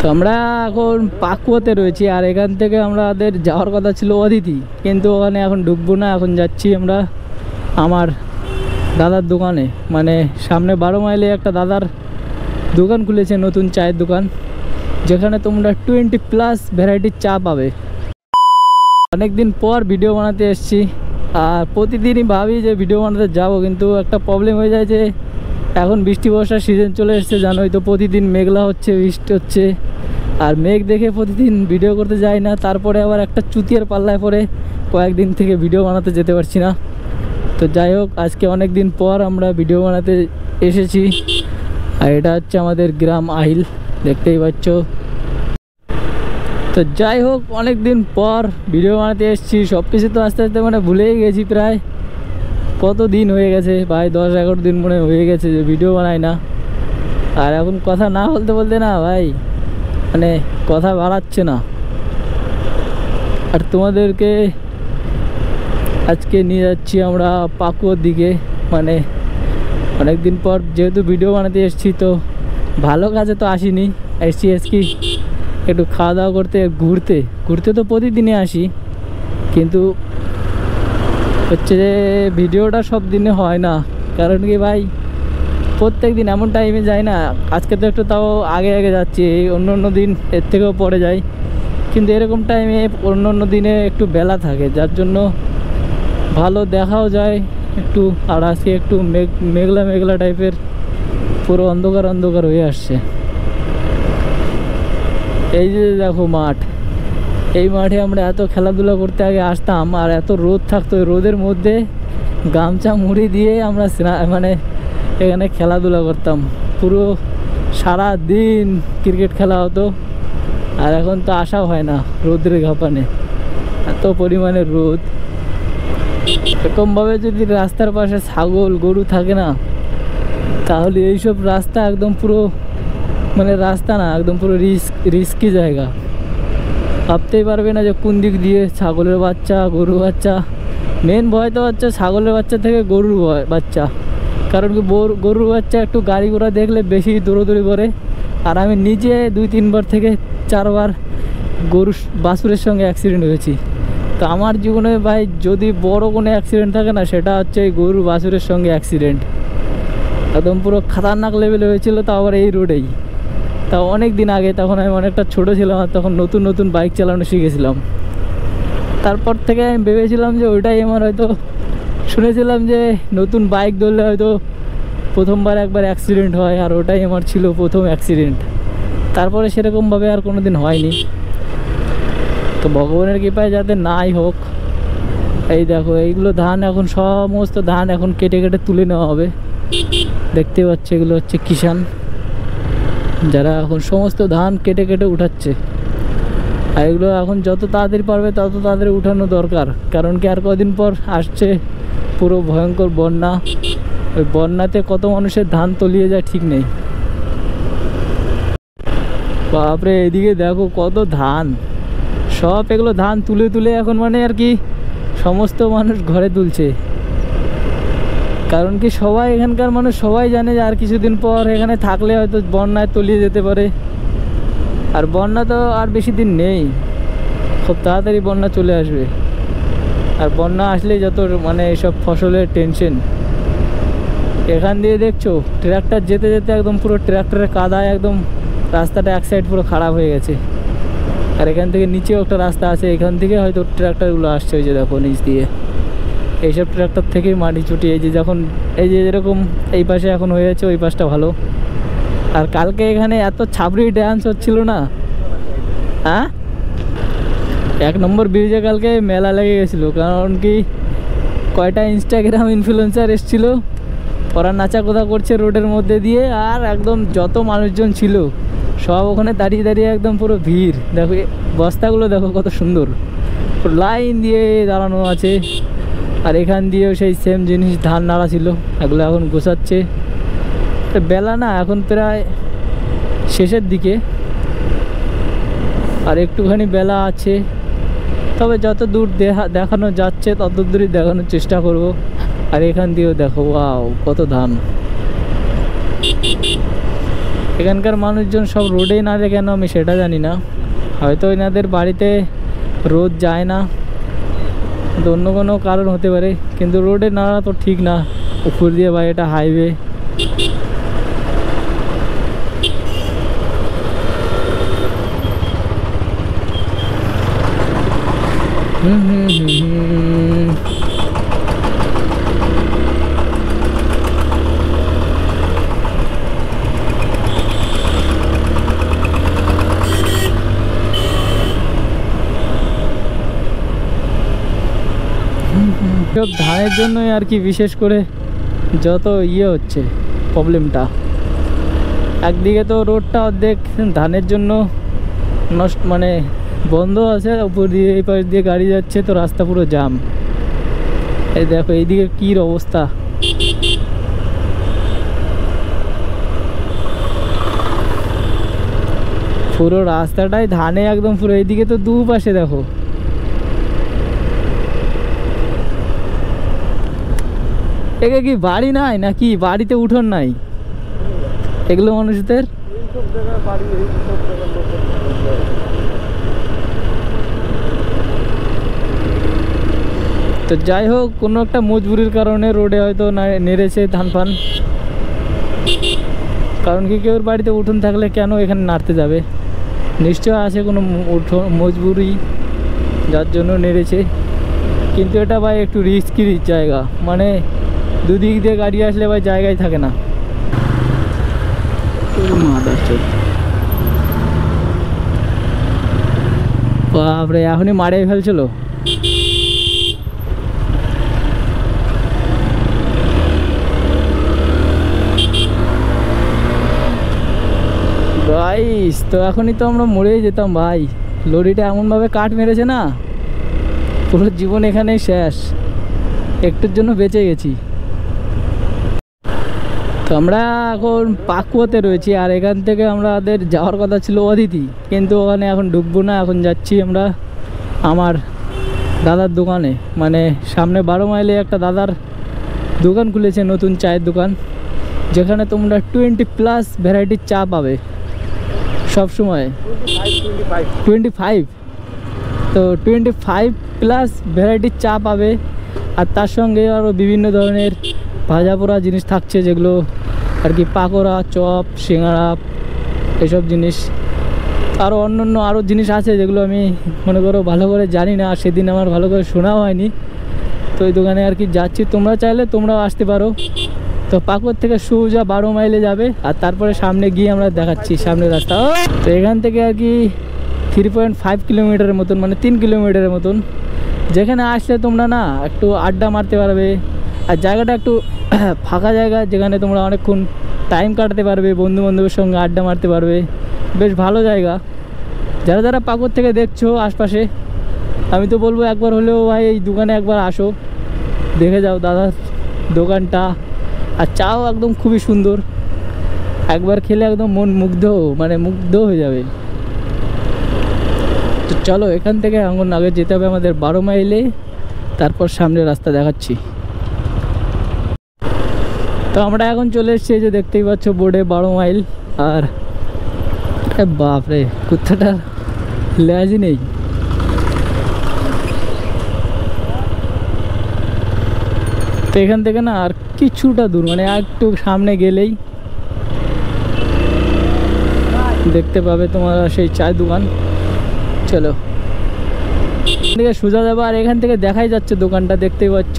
তো আমরা এখন পাকুয়াতে রয়েছি, আর এখান থেকে আমাদের যাওয়ার কথা ছিল অদিতি, কিন্তু ওখানে এখন ঢুকবো না। এখন যাচ্ছি আমরা আমার দাদার দোকানে, মানে সামনে 12 মাইলে একটা দাদার দোকান খুলেছে, নতুন চায়ের দোকান, যেখানে তোমরা 20+ ভ্যারাইটির চা পাবে। অনেকদিন পর ভিডিও বানাতে এসেছি, আর প্রতিদিনই ভাবি যে ভিডিও বানাতে যাব, কিন্তু একটা প্রবলেম হয়ে যায় যে এখন বৃষ্টি বর্ষার সিজন চলে এসেছে, জানোই তো, প্রতিদিন মেঘলা হচ্ছে, বৃষ্টি হচ্ছে, আর মেঘ দেখে প্রতিদিন ভিডিও করতে যাই না। তারপরে আবার একটা চুতিয়ার পাল্লায় পরে কয়েকদিন থেকে ভিডিও বানাতে যেতে পারছি না। তো যাই হোক, আজকে অনেক দিন পর আমরা ভিডিও বানাতে এসেছি, আর এটা হচ্ছে আমাদের গ্রাম আহিল, দেখতেই পাচ্ছ। তো যাই হোক, অনেক দিন পর ভিডিও বানাতে এসেছি। সব কিছু তো আস্তে আস্তে মানে ভুলেই গেছি, প্রায় কত দিন হয়ে গেছে ভাই, 10-11 দিন মনে হয়ে গেছে যে ভিডিও বানাই না। আর এখন কথা না বলতে বলতে না ভাই, মানে কথা বাড়াচ্ছে না। আর তোমাদেরকে আজকে নিয়ে যাচ্ছি আমরা পাকুয়ার দিকে, মানে অনেক দিন পর যেহেতু ভিডিও বানাতে এসেছি, তো ভালো কাজে তো আসিনি, এসছি আজকে একটু খাওয়া দাওয়া করতে, ঘুরতে তো প্রতিদিনই আসি, কিন্তু হচ্ছে যে ভিডিওটা সব দিনে হয় না। কারণ কি ভাই, প্রত্যেক দিন এমন টাইমে যাই না। আজকে তো একটু তাও আগে আগে যাচ্ছি, অন্য দিন এর থেকেও পরে যাই, কিন্তু এরকম টাইমে অন্য দিনে একটু বেলা থাকে, যার জন্য ভালো দেখাও যায় একটু। আর আজকে একটু মেঘলা টাইপের, পুরো অন্ধকার হয়ে আসছে। এই যে দেখো মাঠ, এই মাঠে আমরা এত খেলাধুলা করতে আগে আসতাম, আর এত রোদ থাকতো, রোদের মধ্যে গামছা মুড়ি দিয়ে আমরা মানে এখানে খেলাধুলা করতাম, পুরো সারা দিন ক্রিকেট খেলা হতো। আর এখন তো আসাও হয় না রোদের ঘাপানে, এত পরিমাণে রোদ। এরকমভাবে যদি রাস্তার পাশে ছাগল গরু থাকে না, তাহলে এইসব রাস্তা একদম পুরো, মানে রাস্তা না, একদম পুরো রিস্কি জায়গা। ভাবতেই পারবে না যে কোন দিক দিয়ে ছাগলের বাচ্চা, গরুর বাচ্চা। মেন ভয় তো হচ্ছে ছাগলের বাচ্চা থেকে গরুর বাচ্চা, কারণ কি গরুর বাচ্চা একটু গাড়ি ঘোড়া দেখলে বেশি দৌড়াদৌড়ি করে। আর আমি নিজে 2-3 থেকে 4 বার গরু বাছুরের সঙ্গে অ্যাক্সিডেন্ট হয়েছি। তো আমার জীবনে ভাই যদি বড় কোনো অ্যাক্সিডেন্ট থাকে না, সেটা হচ্ছে এই গরু বাছুরের সঙ্গে অ্যাক্সিডেন্ট, একদম পুরো খতরনাক লেভেলে হয়েছিল, তাও আবার এই রোডেই। তাও অনেক দিন আগে, তখন আমি অনেকটা ছোটো ছিলাম, আর তখন নতুন বাইক চালানো শিখেছিলাম। তারপর থেকে আমি ভেবেছিলাম যে ওইটাই আমার, হয়তো শুনেছিলাম যে নতুন বাইক ধরলে হয়তো প্রথমবার একবার অ্যাক্সিডেন্ট হয়, আর ওটাই আমার ছিল প্রথম অ্যাক্সিডেন্ট। তারপরে সেরকমভাবে আর কোনো দিন হয়নি। তো ভগবানের কৃপায় যাতে নাই হোক। এই দেখো, এইগুলো ধান, এখন সমস্ত ধান এখন কেটে তুলে নেওয়া হবে। দেখতে পাচ্ছি এগুলো হচ্ছে কিষান, যারা এখন সমস্ত ধান কেটে উঠাচ্ছে। আর এগুলো এখন যত তাড়াতাড়ি পারবে তত তাড়াতাড়ি উঠানো দরকার, কারণ কি আর কদিন পর আসছে পুরো ভয়ঙ্কর বন্যা। ওই বন্যাতে কত মানুষের ধান তলিয়ে যায় ঠিক নেই। বাপরে, এদিকে দেখো কত ধান, সব এগুলো ধান তুলে এখন মানে আর কি সমস্ত মানুষ ঘরে তুলছে। কারণ কি সবাই, এখানকার মানুষ সবাই জানে যে আর কিছুদিন পর এখানে থাকলে হয়তো বন্যায় তলিয়ে যেতে পারে। আর বন্যা তো আর বেশি দিন নেই, খুব তাড়াতাড়ি বন্যা চলে আসবে। আর বন্যা আসলেই যত মানে এইসব ফসলের টেনশন। এখান দিয়ে দেখছো ট্রাক্টর যেতে একদম পুরো ট্রাক্টরের কাদায় একদম রাস্তাটা এক সাইড পুরো খারাপ হয়ে গেছে। আর এখান থেকে নিচেও একটা রাস্তা আছে, এখান থেকে হয়তো ট্রাক্টরগুলো আসছে, ওই যে দেখো নিচ দিয়ে। এইসব ট্রাক্টর থেকেই মাটি চুটি, এই যে যখন এই যে যেরকম এই পাশে এখন হয়ে যাচ্ছে, ওই পাশটা ভালো। আর কালকে এখানে এত ছাবড়ি ড্যান্স হচ্ছিল না, হ্যাঁ 1 নম্বর ব্রিজে কালকে মেলা লেগে গেছিলো। কারণ কি কয়টা ইনস্টাগ্রাম ইনফ্লুয়েন্সার এসছিল, ওরা নাচা কোথা করছে রোডের মধ্যে দিয়ে, আর একদম যত মানুষজন ছিল সব ওখানে দাঁড়িয়ে একদম পুরো ভিড়। দেখো বস্তাগুলো দেখো কত সুন্দর, লাইন দিয়ে দাঁড়ানো আছে। আর এখান দিয়েও সেই সেম জিনিস, ধান নাড়া ছিল, এগুলো এখন গোছাচ্ছে। তো বেলা না এখন প্রায় শেষের দিকে, আর একটুখানি বেলা আছে। তবে যত দূর দেখানো যাচ্ছে তত দূরই দেখানোর চেষ্টা করব। আর এখান দিয়েও দেখো, ওয়াও কত ধান। এখানকার মানুষজন সব রোডেই নাড়ে কেন আমি সেটা জানি না, হয়তো এনাদের বাড়িতে রোদ যায় না, তো অন্য কোনো কারণ হতে পারে, কিন্তু রোডে নাড়া তো ঠিক না উপর দিয়ে ভাই, এটা হাইওয়ে। সব ধানের জন্যই আর কি, বিশেষ করে যত হচ্ছে প্রবলেমটা। একদিকে তো রোডটা অর্ধেক ধানের জন্য নষ্ট, মানে বন্ধ আছে, উপর দিয়ে এই পাশ দিয়ে গাড়ি যাচ্ছে, তো রাস্তা পুরো জাম। এই দেখো এইদিকে কি অবস্থা, পুরো রাস্তাটাই ধানে একদম পুরো। এইদিকে তো দুপাশে দেখো, একে কি বাড়ি নাই নাকি, বাড়িতে উঠোন নাই এগুলো মানুষদের? তো যাই হোক, কোনো একটা মজবুরির কারণে রোডে হয়তো নেড়েছে ধান ফান, কারণ কি কেউ বাড়িতে উঠোন থাকলে কেন এখানে নাড়তে যাবে, নিশ্চয় আছে কোনো মজবুরি যার জন্য নেড়েছে। কিন্তু এটা ভাই একটু রিস্কি জায়গা, মানে দুদিক দিয়ে গাড়ি আসলে ভাই জায়গায় থাকে না। বাপরে, এখনই মারিয়ে ফেলছিল। গাইস, তো এখনই তো আমরা মরেই যেতাম ভাই, লরিটা এমনভাবে কাট মেরেছে না, পুরো জীবন এখানেই শেষ। একটুর জন্য বেঁচে গেছি। তো আমরা এখন পাকুয়াতে রয়েছি, আর এখান থেকে আমাদের যাওয়ার কথা ছিল অদিতি, কিন্তু ওখানে এখন ঢুকবো না, এখন যাচ্ছি আমরা আমার দাদার দোকানে। মানে সামনে 12 মাইলে একটা দাদার দোকান খুলেছে, নতুন চায়ের দোকান, যেখানে তোমরা 20+ ভ্যারাইটির চা পাবে সব সময়। 25, তো 25+ ভ্যারাইটির চা পাবে, আর তার সঙ্গে আরও বিভিন্ন ধরনের ভাজা পোড়া জিনিস থাকছে, যেগুলো আর কি পাকোড়া, চপ, সিঙ্গাড়া, এসব জিনিস। আরও অন্য আরও জিনিস আছে যেগুলো আমি মনে করো ভালো করে জানি না, আর সেদিন আমার ভালো করে শোনাও হয়নি। তো এই দোকানে আর কি যাচ্ছি, তোমরা চাইলে তোমরাও আসতে পারো। তো পাকুয়ার থেকে সোজা 12 মাইলে যাবে, আর তারপরে সামনে গিয়ে আমরা দেখাচ্ছি সামনে রাস্তা। তো এখান থেকে আর কি 3.5 কিলোমিটারের মতন, মানে 3 কিলোমিটারের মতন, যেখানে আসলে তোমরা না একটু আড্ডা মারতে পারবে, আর জায়গাটা একটু ফাঁকা জায়গা, যেখানে তোমরা অনেকক্ষণ টাইম কাটাতে পারবে, বন্ধু বান্ধবের সঙ্গে আড্ডা মারতে পারবে, বেশ ভালো জায়গা। যারা যারা পাকুয়ার থেকে দেখছো আশপাশে, আমি তো বলবো একবার হলেও ভাই এই দোকানে একবার আসো, দেখে যাও দাদার দোকানটা। আর চাও একদম খুবই সুন্দর, একবার খেলে একদম মন মুগ্ধ হয়ে যাবে। তো চলো, এখান থেকে এখন আগে যেতে হবে আমাদের 12 মাইলে, তারপর সামনে রাস্তা দেখাচ্ছি। তো আমরা এখন চলে এসেছি, যে দেখতেই পাচ্ছ বোর্ডে 12 মাইল। আর বাপরে, কুত্তাটা লেজই নেই। তো এখান থেকে না আর কিছুটা দূর, মানে একটু সামনে গেলেই দেখতে পাবে তোমরা সেই চায়ের দোকান। চলো, এখান থেকে সোজা যাবো, আর এখান থেকে দেখাই যাচ্ছে দোকানটা, দেখতেই পাচ্ছ।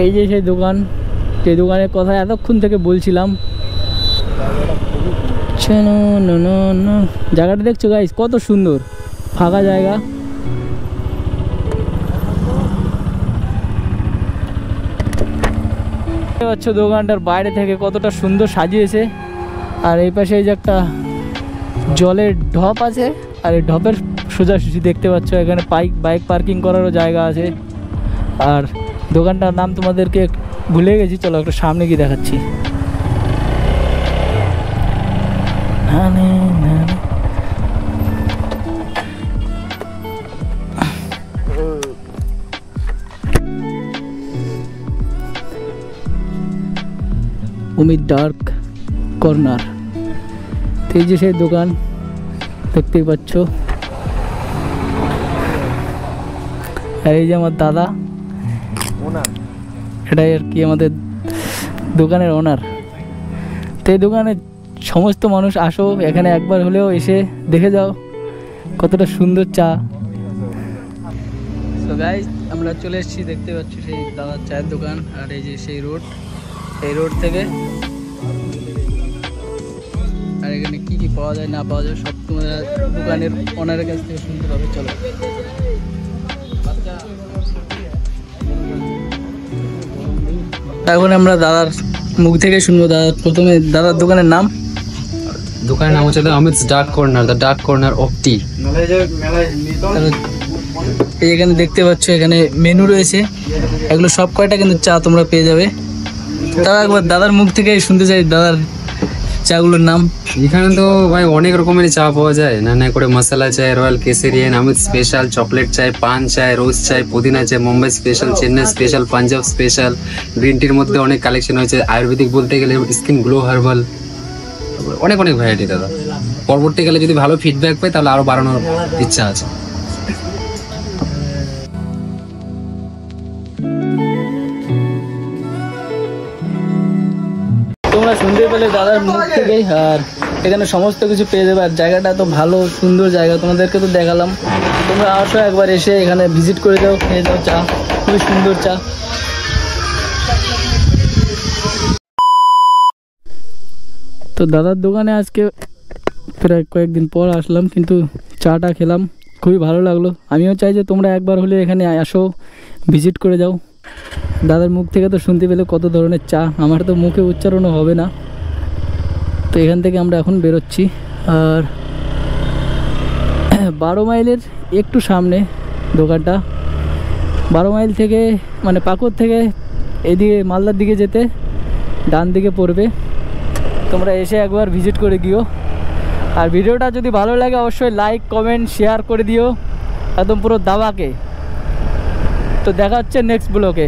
এই যে সেই দোকান, সেই দোকানের কথা এতক্ষণ থেকে বলছিলাম। জায়গাটা দেখছো গাইস, কত সুন্দর ফাঁকা জায়গা। দেখতে পাচ্ছ দোকানটার বাইরে থেকে কতটা সুন্দর সাজিয়েছে। আর এই পাশে এই যে একটা জলের ঢপ আছে, আর এই ঢপের সোজাসুজি দেখতে পাচ্ছ এখানে বাইক পার্কিং করারও জায়গা আছে। আর দোকানটার নাম তোমাদেরকে ভুলে গেছি, চলো একটু সামনে গিয়ে দেখাচ্ছি। Amit dark corner. এই যে সেই দোকান দেখতেই পাচ্ছ, আর এই যে আমার দাদা, এটাই আর কি আমাদের দোকানের ওনার। তো এই দোকানে সমস্ত মানুষ আসো, এখানে একবার হলেও এসে দেখে যাও কতটা সুন্দর চা। তো গাইস আমরা চলে এসেছি, দেখতে পাচ্ছ সেই দাদার চায়ের দোকান, আর এই যে সেই রোড, এই রোড থেকে আর এখানে কি কি পাওয়া যায় না পাওয়া যায় সব তোমাদের দোকানের ওনারের কাছ থেকে শুনতে পাবে। চলো এখন আমরা দাদার মুখ থেকে শুনবো। দাদা প্রথমে দাদার দোকানের নাম? দোকানের নাম হচ্ছে Amit's dark corner, the dark corner of tea. এই এখানে দেখতে পাচ্ছ এখানে মেনু রয়েছে, এগুলো সব কয়টা কিন্তু চা তোমরা পেয়ে যাবে। তাও একবার দাদার মুখ থেকে শুনতে চাই দাদার চাগুলোর নাম। এখানে তো ভাই অনেক রকমের চা পাওয়া যায়, নানা করে মশলা চায়, রয়্যাল কেসেরিয়ান, অমিত স্পেশাল, চকলেট চায়, পান চায়, রোজ চায়, পুদিনা চায়, Mumbai special, Chennai special, Punjab special. Green টির মধ্যে অনেক কালেকশন হয়েছে, আয়ুর্বেদিক বলতে গেলে স্কিন গ্লো হার্বাল, অনেক অনেক ভ্যারাইটি দাদা। পরবর্তীকালে যদি ভালো ফিডব্যাক পাই তাহলে আরো বাড়ানোর ইচ্ছা আছে। তোমরা শুনতে পেলে দাদার মুখ থেকেই। আর এখানে সমস্ত কিছু পেয়ে যাবে, আর জায়গাটা তো ভালো সুন্দর জায়গা, তোমাদেরকে তো দেখালাম। তোমরা আসো একবার, এসে এখানে ভিজিট করে যাও, খেয়ে যাও চা, খুবই সুন্দর চা। তো দাদার দোকানে আজকে প্রায় কয়েকদিন পর আসলাম, কিন্তু চাটা খেলাম, খুবই ভালো লাগলো। আমিও চাই যে তোমরা একবার হলে এখানে আসো, ভিজিট করে যাও। দাদার মুখ থেকে তো শুনতে পেলে কত ধরনের চা, আমার তো মুখে উচ্চারণও হবে না। তো এখান থেকে আমরা এখন বেরোচ্ছি। আর 12 মাইলের একটু সামনে দোকানটা। 12 মাইল থেকে মানে পাকুড় থেকে এদিকে মালদার দিকে যেতে ডান দিকে পড়বে, তোমরা এসে একবার ভিজিট করে দিও। আর ভিডিওটা যদি ভালো লাগে অবশ্যই লাইক কমেন্ট শেয়ার করে দিও একদম পুরো দাবাকে। তো দেখা হচ্ছে নেক্সট ব্লগে।